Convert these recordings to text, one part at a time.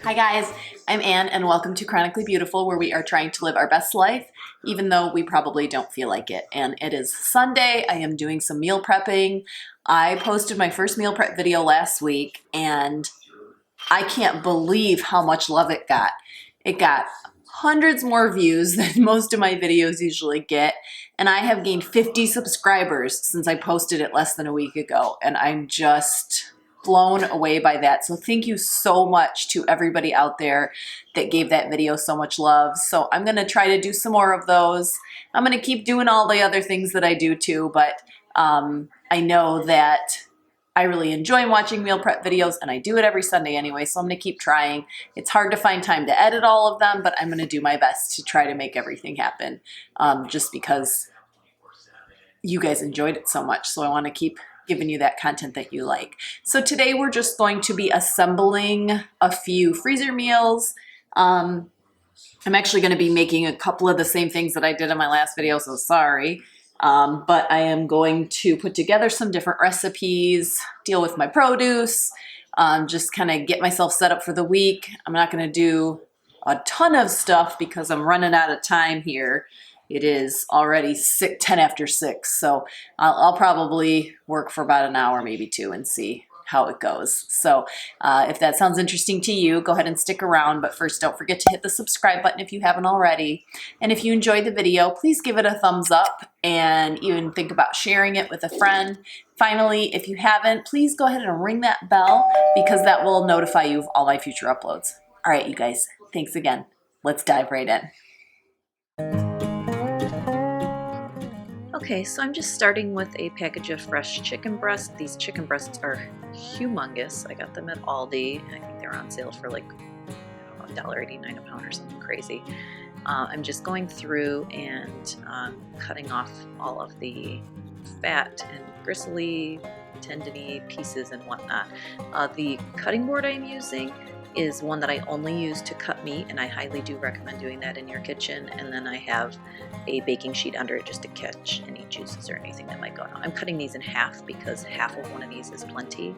Hi guys, I'm Anne and welcome to Chronically Beautiful, where we are trying to live our best life even though we probably don't feel like it. And it is Sunday. I am doing some meal prepping. I posted my first meal prep video last week and I can't believe how much love it got. It got hundreds more views than most of my videos usually get, and I have gained 50 subscribers since I posted it less than a week ago, and I'm just blown away by that. So thank you so much to everybody out there that gave that video so much love. So I'm gonna try to do some more of those. I'm gonna keep doing all the other things that I do too, but I know that I really enjoy watching meal prep videos, and I do it every Sunday anyway, so I'm gonna keep trying. It's hard to find time to edit all of them, but I'm gonna do my best to try to make everything happen, just because you guys enjoyed it so much. So I wanna keep giving you that content that you like. So today we're just going to be assembling a few freezer meals. I'm actually gonna be making a couple of the same things that I did in my last video, so sorry. But I am going to put together some different recipes, deal with my produce, just kind of get myself set up for the week. I'm not going to do a ton of stuff because I'm running out of time here. It is already 10 after 6, so I'll probably work for about an hour, maybe 2, and see how it goes. So if that sounds interesting to you, go ahead and stick around. But first, don't forget to hit the subscribe button if you haven't already. And if you enjoyed the video, please give it a thumbs up and even think about sharing it with a friend. Finally, if you haven't, please go ahead and ring that bell because that will notify you of all my future uploads. All right, you guys, thanks again. Let's dive right in. Okay, so I'm just starting with a package of fresh chicken breasts. These chicken breasts are humongous. I got them at Aldi. I think they're on sale for like $1.89 a pound or something crazy. I'm just going through and cutting off all of the fat and gristly, tendony pieces and whatnot. The cutting board I'm using is one that I only use to cut meat, and I highly do recommend doing that in your kitchen. And then I have a baking sheet under it just to catch any juices or anything that might go on. I'm cutting these in half because half of one of these is plenty.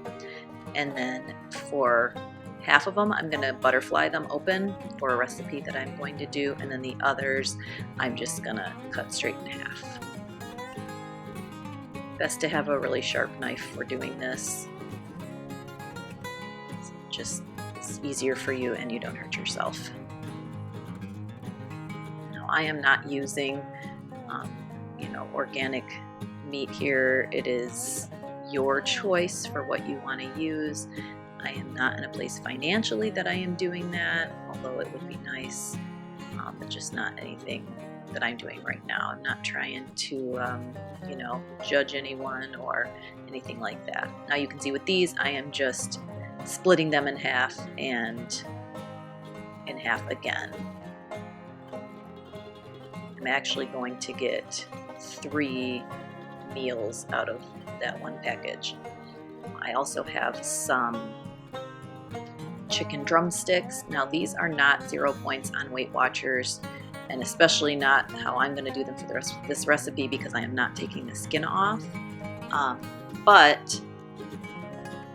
And then for half of them, I'm going to butterfly them open for a recipe that I'm going to do. And then the others, I'm just going to cut straight in half. Best to have a really sharp knife for doing this. Just it's easier for you and you don't hurt yourself. Now, I am not using, organic meat here. It is your choice for what you want to use. I am not in a place financially that I am doing that, although it would be nice, but just not anything that I'm doing right now. I'm not trying to, judge anyone or anything like that. Now you can see with these, I am just splitting them in half and in half again. I'm actually going to get 3 meals out of that one package. I also have some chicken drumsticks. Now these are not 0 points on Weight Watchers, and especially not how I'm going to do them for the rest of this recipe because I am not taking the skin off. But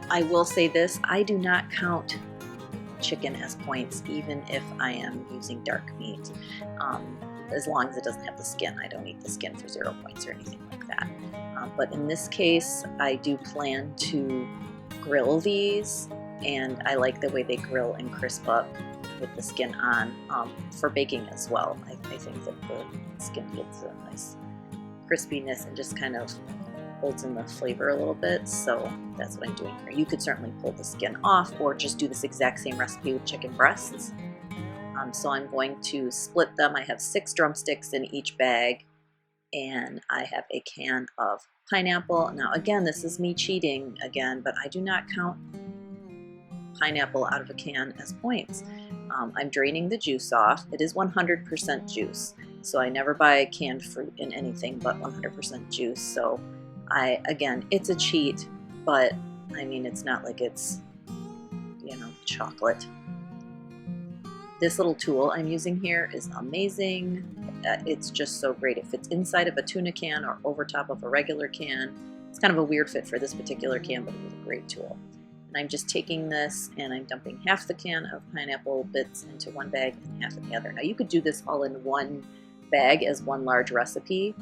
I will say this, I do not count chicken as points even if I am using dark meat. As long as it doesn't have the skin. I don't eat the skin for 0 points or anything like that. But in this case, I do plan to grill these, and I like the way they grill and crisp up with the skin on for baking as well. I think that the skin gives a nice crispiness and just kind of holds in the flavor a little bit, so that's what I'm doing here. You could certainly pull the skin off or just do this exact same recipe with chicken breasts. So I'm going to split them. I have 6 drumsticks in each bag, and I have a can of pineapple. Now again, this is me cheating again, but I do not count pineapple out of a can as points. I'm draining the juice off. It is 100% juice, so I never buy canned fruit in anything but 100% juice. So again, it's a cheat, but I mean, it's not like it's, chocolate. This little tool I'm using here is amazing. It's just so great. It fits inside of a tuna can or over top of a regular can. It's kind of a weird fit for this particular can, but it is a great tool. And I'm just taking this and I'm dumping half the can of pineapple bits into one bag and half in the other. Now you could do this all in one bag as one large recipe.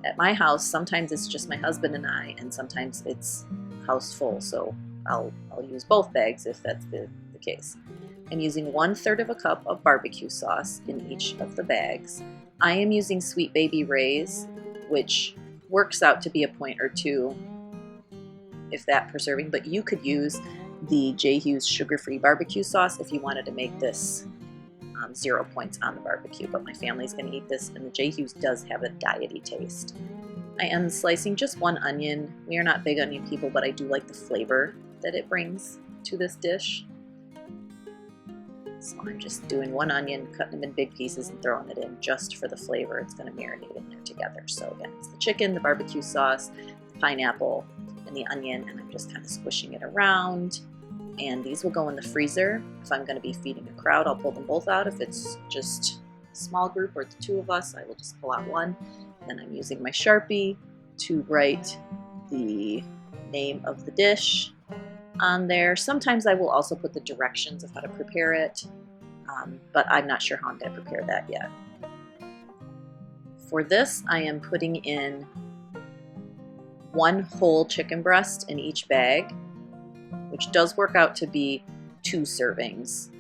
At my house, sometimes it's just my husband and I, and sometimes it's house full, so I'll use both bags if that's the case. I'm using 1/3 of a cup of barbecue sauce in each of the bags. I am using Sweet Baby Ray's, which works out to be a point or two, if that preserving, but you could use the J. Hughes sugar-free barbecue sauce if you wanted to make this 0 points on the barbecue, but my family's going to eat this, and the J. Hughes does have a diety taste. I am slicing just one onion. We are not big onion people, but I do like the flavor that it brings to this dish. So I'm just doing one onion, cutting them in big pieces and throwing it in just for the flavor. It's going to marinate in there together. So again, it's the chicken, the barbecue sauce, the pineapple, and the onion, and I'm just kind of squishing it around. And these will go in the freezer. If I'm going to be feeding a crowd, I'll pull them both out. If it's just a small group or the two of us, I will just pull out one. Then I'm using my Sharpie to write the name of the dish on there. Sometimes I will also put the directions of how to prepare it, but I'm not sure how I'm going to prepare that yet. For this, I am putting in 1 whole chicken breast in each bag, which does work out to be 2 servings.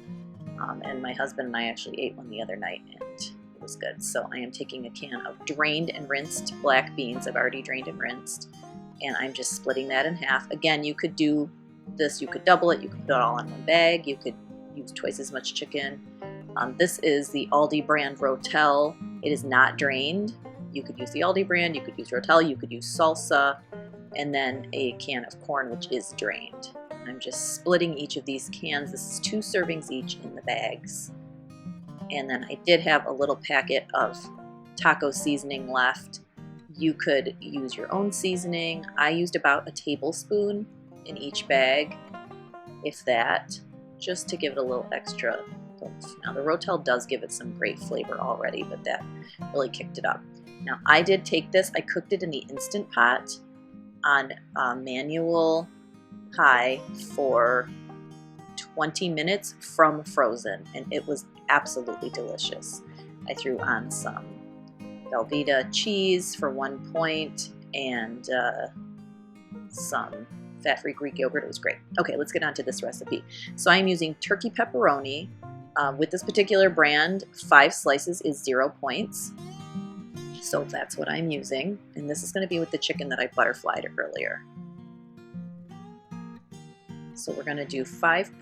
And my husband and I actually ate one the other night, and it was good. So I am taking a can of drained and rinsed black beans. I've already drained and rinsed, and I'm just splitting that in half. Again, you could do this, you could double it, you could put it all in one bag, you could use twice as much chicken. This is the Aldi brand Rotel. It is not drained. You could use the Aldi brand, you could use Rotel, you could use salsa, and then a can of corn, which is drained. I'm just splitting each of these cans. This is 2 servings each in the bags. And then I did have a little packet of taco seasoning left. You could use your own seasoning. I used about a tablespoon in each bag, if that, just to give it a little extra oomph. Now the Rotel does give it some great flavor already, but that really kicked it up. Now I did take this, I cooked it in the Instant Pot on manual high for 20 minutes from frozen, and it was absolutely delicious. I threw on some Velveeta cheese for 1 point and some fat-free Greek yogurt. It was great. Okay, let's get on to this recipe. So I'm using turkey pepperoni. With this particular brand, 5 slices is 0 points. So that's what I'm using. And this is going to be with the chicken that I butterflied earlier. So we're going to do 5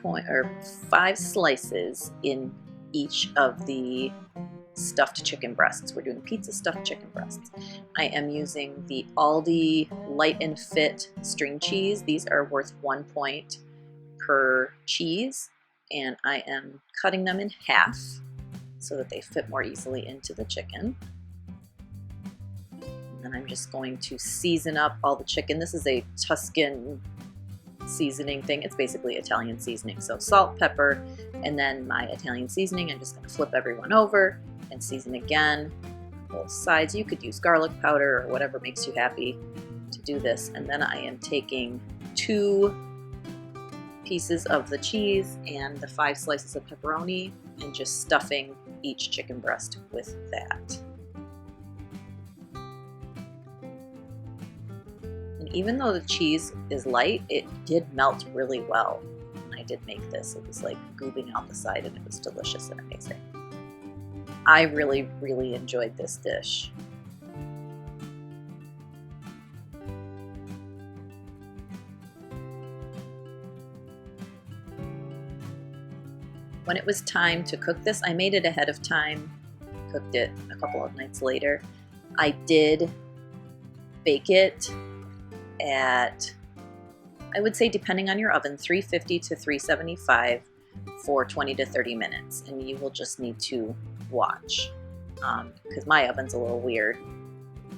slices in each of the stuffed chicken breasts. We're doing pizza stuffed chicken breasts. I am using the Aldi Light and Fit string cheese. These are worth 1 point per cheese, and I am cutting them in half so that they fit more easily into the chicken. And then I'm just going to season up all the chicken. This is a Tuscan seasoning thing. It's basically Italian seasoning. So salt, pepper, and then my Italian seasoning. I'm just going to flip everyone over and season again on both sides. You could use garlic powder or whatever makes you happy to do this. And then I am taking 2 pieces of the cheese and the 5 slices of pepperoni and just stuffing each chicken breast with that. And even though the cheese is light, it did melt really well when I did make this. It was like gooping out the side, and it was delicious and amazing. I really, really enjoyed this dish. When it was time to cook this, I made it ahead of time, cooked it a couple of nights later. I did bake it at, I would say, depending on your oven, 350 to 375 for 20 to 30 minutes. And you will just need to watch because my oven's a little weird.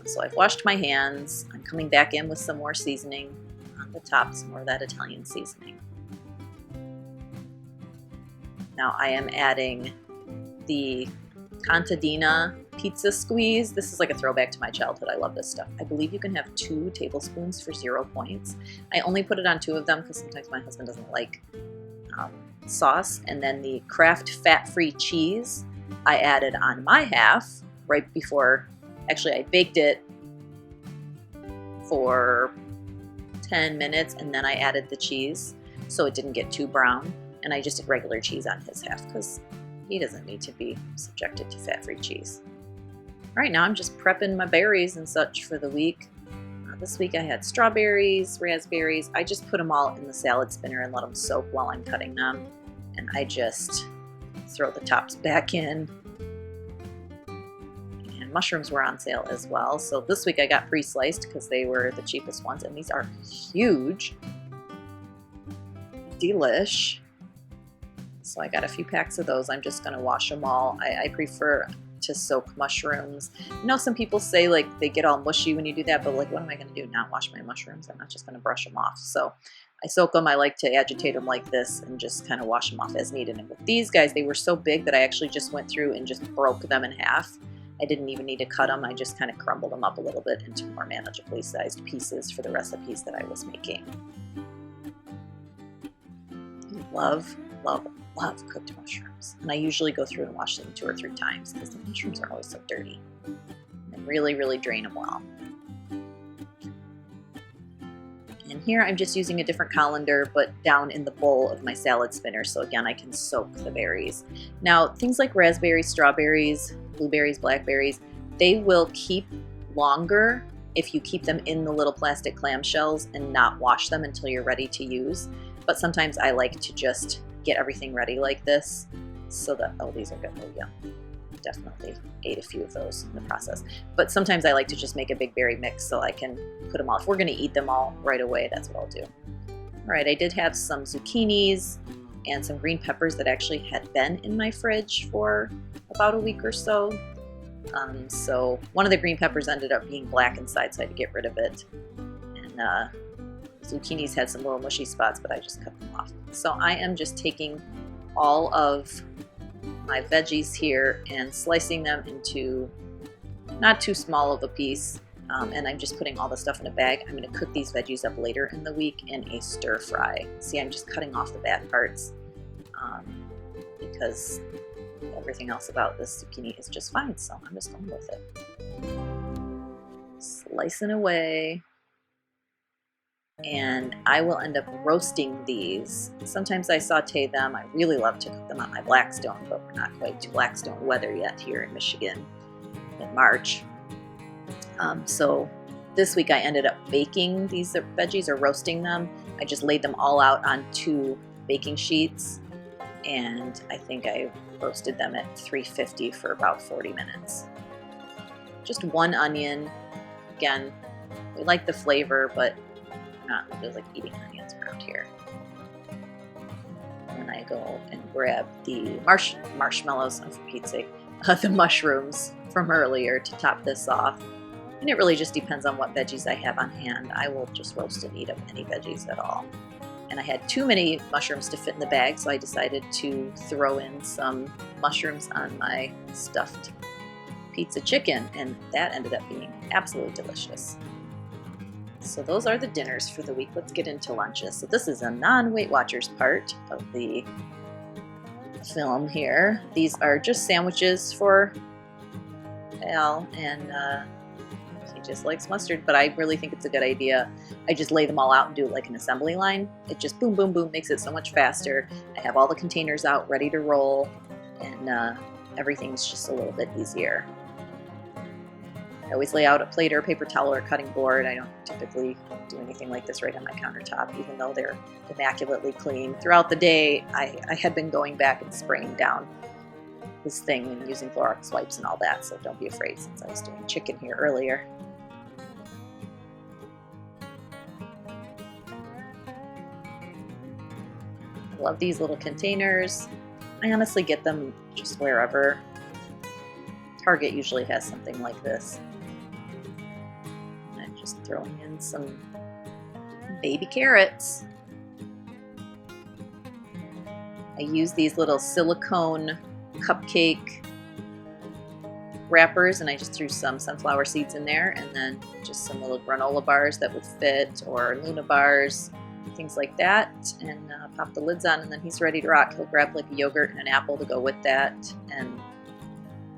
So I've washed my hands. I'm coming back in with some more seasoning on the top, some more of that Italian seasoning. Now I am adding the contadina pizza squeeze. This is like a throwback to my childhood. I love this stuff. I believe you can have 2 tablespoons for 0 points. I only put it on 2 of them because sometimes my husband doesn't like sauce. And then the Kraft fat-free cheese I added on my half right before, actually I baked it for 10 minutes and then I added the cheese so it didn't get too brown. And I just did regular cheese on his half because he doesn't need to be subjected to fat-free cheese. Right now I'm just prepping my berries and such for the week. This week I had strawberries, raspberries. I just put them all in the salad spinner and let them soak while I'm cutting them. And I just throw the tops back in. And mushrooms were on sale as well. So this week I got pre-sliced because they were the cheapest ones. And these are huge. Delish. So I got a few packs of those. I'm just going to wash them all. I prefer to soak mushrooms. I know some people say like they get all mushy when you do that, but like what am I going to do? Not wash my mushrooms? I'm not just going to brush them off. So I soak them. I like to agitate them like this and just kind of wash them off as needed. And with these guys, they were so big that I actually just went through and just broke them in half. I didn't even need to cut them. I just kind of crumbled them up a little bit into more manageably sized pieces for the recipes that I was making. Love cooked mushrooms. And I usually go through and wash them 2 or 3 times because the mushrooms are always so dirty. And really, really drain them well. And here I'm just using a different colander, but down in the bowl of my salad spinner. So again, I can soak the berries. Now, things like raspberries, strawberries, blueberries, blackberries, they will keep longer if you keep them in the little plastic clamshells and not wash them until you're ready to use. But sometimes I like to just get everything ready like this so that, oh, these are good. Oh yeah, definitely ate a few of those in the process. But sometimes I like to just make a big berry mix so I can put them all. If we're going to eat them all right away, that's what I'll do. All right, I did have some zucchinis and some green peppers that actually had been in my fridge for about a week or so. So one of the green peppers ended up being black inside, so I had to get rid of it. And zucchinis had some little mushy spots, but I just cut them off. So I am just taking all of my veggies here and slicing them into not too small of a piece. And I'm just putting all the stuff in a bag. I'm going to cook these veggies up later in the week in a stir fry. See, I'm just cutting off the bad parts because everything else about this zucchini is just fine. So I'm just going with it. Slicing away. And I will end up roasting these. Sometimes I saute them. I really love to cook them on my Blackstone, but we're not quite to Blackstone weather yet here in Michigan in March. So this week I ended up baking these veggies or roasting them. I just laid them all out on 2 baking sheets, and I think I roasted them at 350 for about 40 minutes. Just 1 onion. Again, we like the flavor, but not really like eating onions around here. And then I go and grab the marshmallows, oh, for Pete's sake, the mushrooms from earlier to top this off. And it really just depends on what veggies I have on hand. I will just roast and eat them, any veggies at all. And I had too many mushrooms to fit in the bag, so I decided to throw in some mushrooms on my stuffed pizza chicken, and that ended up being absolutely delicious. So those are the dinners for the week. Let's get into lunches. So this is a non-Weight Watchers part of the film here. These are just sandwiches for Al, and he just likes mustard, but I really think it's a good idea. I just lay them all out and do it like an assembly line. It just boom, boom, boom, makes it so much faster. I have all the containers out ready to roll, and everything's just a little bit easier. I always lay out a plate or a paper towel or a cutting board. I don't typically do anything like this right on my countertop, even though they're immaculately clean. Throughout the day, I had been going back and spraying down this thing and using Clorox wipes and all that, so don't be afraid since I was doing chicken here earlier. I love these little containers. I honestly get them just wherever. Target usually has something like this. I'm just throwing in some baby carrots. I use these little silicone cupcake wrappers, and I just threw some sunflower seeds in there, and then just some little granola bars that would fit, or Luna bars, things like that, and pop the lids on, and then he's ready to rock. He'll grab like a yogurt and an apple to go with that, and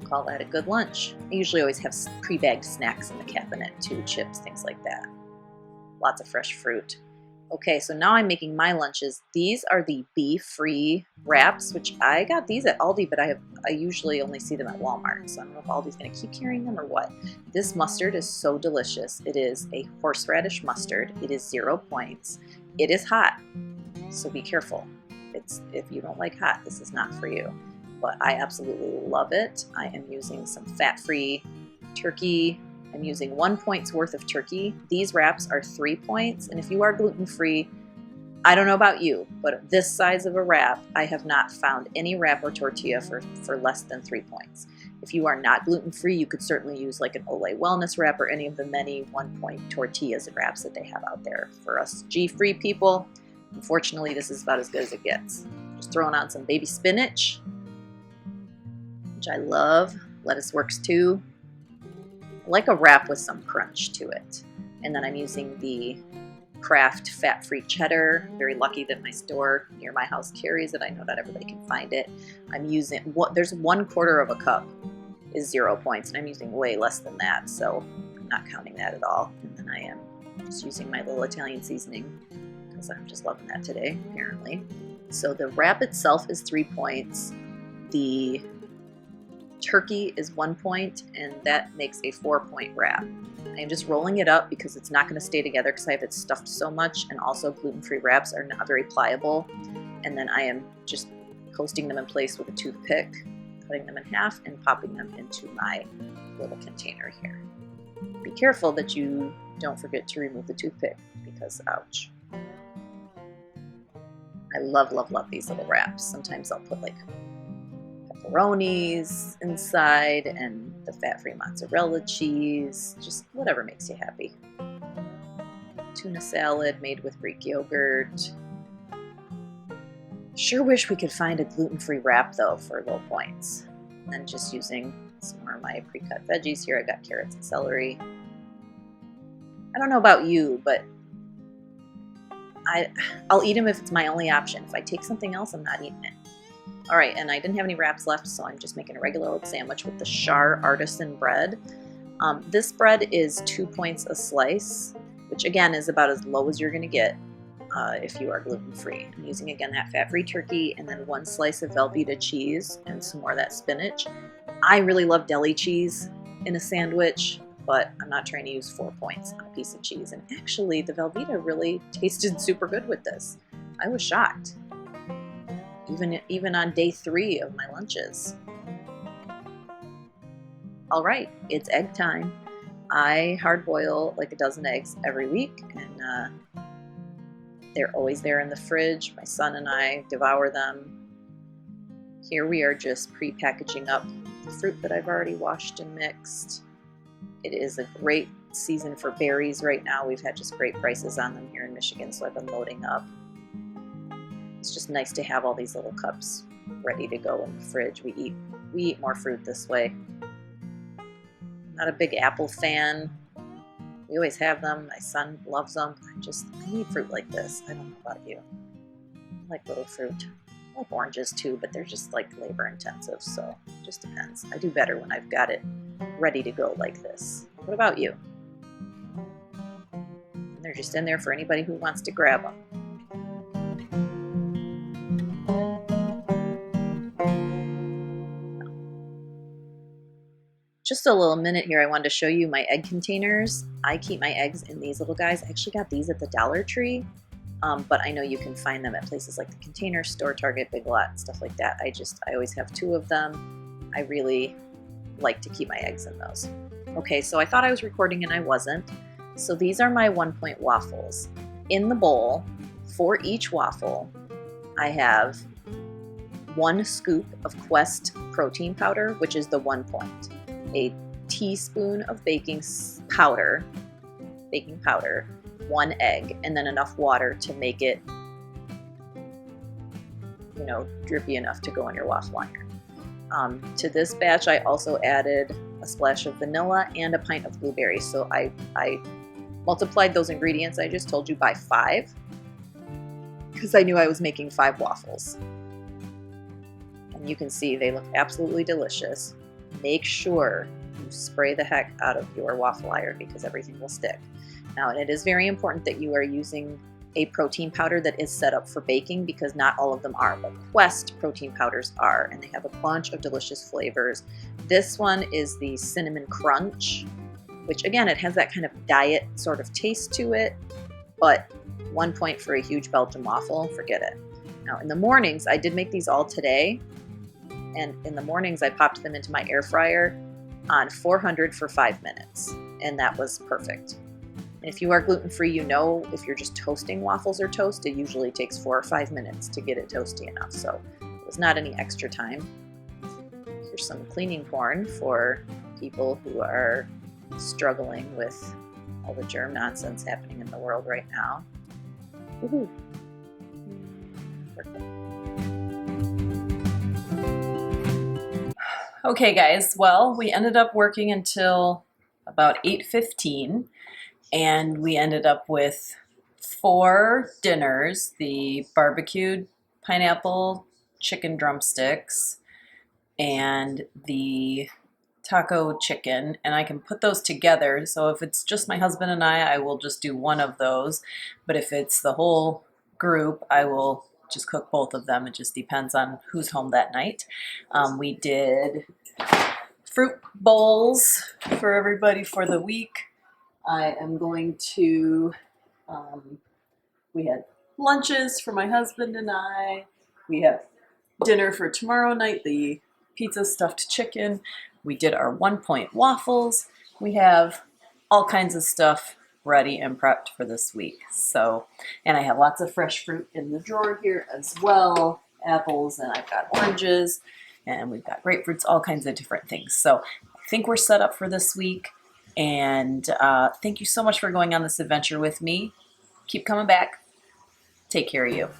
call that a good lunch. I usually always have pre-bagged snacks in the cabinet too, chips, things like that. Lots of fresh fruit. Okay, so now I'm making my lunches. These are the beef-free wraps, which I got these at Aldi, but I usually only see them at Walmart, so I don't know if Aldi's going to keep carrying them or what. This mustard is so delicious. It is a horseradish mustard. It is 0 points. It is hot, so be careful. If you don't like hot, this is not for you. But I absolutely love it. I am using some fat-free turkey. I'm using 1 point's worth of turkey. These wraps are 3 points, and if you are gluten-free, I don't know about you, but this size of a wrap, I have not found any wrap or tortilla for less than 3 points. If you are not gluten-free, you could certainly use like an Olay Wellness wrap or any of the many 1 point tortillas and wraps that they have out there. For us G-free people, unfortunately, this is about as good as it gets. Just throwing on some baby spinach, which I love. Lettuce works too. I like a wrap with some crunch to it. And then I'm using the Kraft fat-free cheddar. I'm very lucky that my store near my house carries it. I know not everybody can find it. I'm using, there's 1/4 of a cup is 0 points, and I'm using way less than that, so I'm not counting that at all. And then I am just using my little Italian seasoning because I'm just loving that today, apparently. So the wrap itself is 3 points. The turkey is 1 point, and that makes a 4-point wrap. I am just rolling it up because it's not going to stay together because I have it stuffed so much, and also gluten-free wraps are not very pliable. And then I am just coasting them in place with a toothpick, cutting them in half, and popping them into my little container here. Be careful that you don't forget to remove the toothpick because ouch. I love, love, love these little wraps. Sometimes I'll put like pepperonis inside and the fat-free mozzarella cheese, just whatever makes you happy. Tuna salad made with Greek yogurt. Sure wish we could find a gluten-free wrap though for low points. And just using some more of my pre-cut veggies here. I got carrots and celery. I don't know about you, but I'll eat them if it's my only option. If I take something else, I'm not eating it. All right, and I didn't have any wraps left, so I'm just making a regular old sandwich with the Char artisan bread. This bread is 2 points a slice, which again is about as low as you're gonna get if you are gluten-free. I'm using, again, that fat-free turkey and then 1 slice of Velveeta cheese and some more of that spinach. I really love deli cheese in a sandwich, but I'm not trying to use 4 points on a piece of cheese. And actually, the Velveeta really tasted super good with this. I was shocked. Even on day 3 of my lunches. All right, it's egg time. I hard boil like a dozen eggs every week, and they're always there in the fridge. My son and I devour them. Here we are just pre-packaging up the fruit that I've already washed and mixed. It is a great season for berries right now. We've had just great prices on them here in Michigan, so I've been loading up. It's just nice to have all these little cups ready to go in the fridge. We eat more fruit this way. I'm not a big apple fan. We always have them. My son loves them. I need fruit like this. I don't know about you. I like little fruit. I like oranges too, but they're just like labor intensive, so it just depends. I do better when I've got it ready to go like this. What about you? And they're just in there for anybody who wants to grab them. Just a little minute here, I wanted to show you my egg containers. I keep my eggs in these little guys. I actually got these at the Dollar Tree, but I know you can find them at places like the Container Store, Target, Big Lot, stuff like that. I always have 2 of them. I really like to keep my eggs in those. Okay, so I thought I was recording and I wasn't. So these are my 1 point waffles. In the bowl, for each waffle, I have 1 scoop of Quest protein powder, which is the 1 point. A teaspoon of baking powder, 1 egg, and then enough water to make it, drippy enough to go in your waffle iron. To this batch, I also added a splash of vanilla, and a pint of blueberries. So I multiplied those ingredients I just told you by 5 because I knew I was making 5 waffles. And you can see they look absolutely delicious. Make sure you spray the heck out of your waffle iron because everything will stick. Now, and it is very important that you are using a protein powder that is set up for baking because not all of them are, but Quest protein powders are, and they have a bunch of delicious flavors. This one is the Cinnamon Crunch, which again, it has that kind of diet sort of taste to it, but 1 point for a huge Belgian waffle, forget it. Now, in the mornings, I did make these all today, and in the mornings, I popped them into my air fryer on 400 for 5 minutes, and that was perfect. And if you are gluten-free, you know if you're just toasting waffles or toast, it usually takes 4 or 5 minutes to get it toasty enough, so it was not any extra time. Here's some cleaning porn for people who are struggling with all the germ nonsense happening in the world right now. Woohoo! Perfect. Okay guys, well, we ended up working until about 8:15 and we ended up with 4 dinners: the barbecued pineapple chicken drumsticks and the taco chicken, and I can put those together. So if it's just my husband and I will just do one of those, but if it's the whole group, I will just cook both of them. It just depends on who's home that night. We did fruit bowls for everybody for the week. I am going to, we had lunches for my husband and I. We have dinner for tomorrow night, the pizza stuffed chicken. We did our 1 point waffles. We have all kinds of stuff ready and prepped for this week. So, and I have lots of fresh fruit in the drawer here as well. Apples, and I've got oranges, and we've got grapefruits, all kinds of different things. So I think we're set up for this week. And thank you so much for going on this adventure with me. Keep coming back. Take care of you.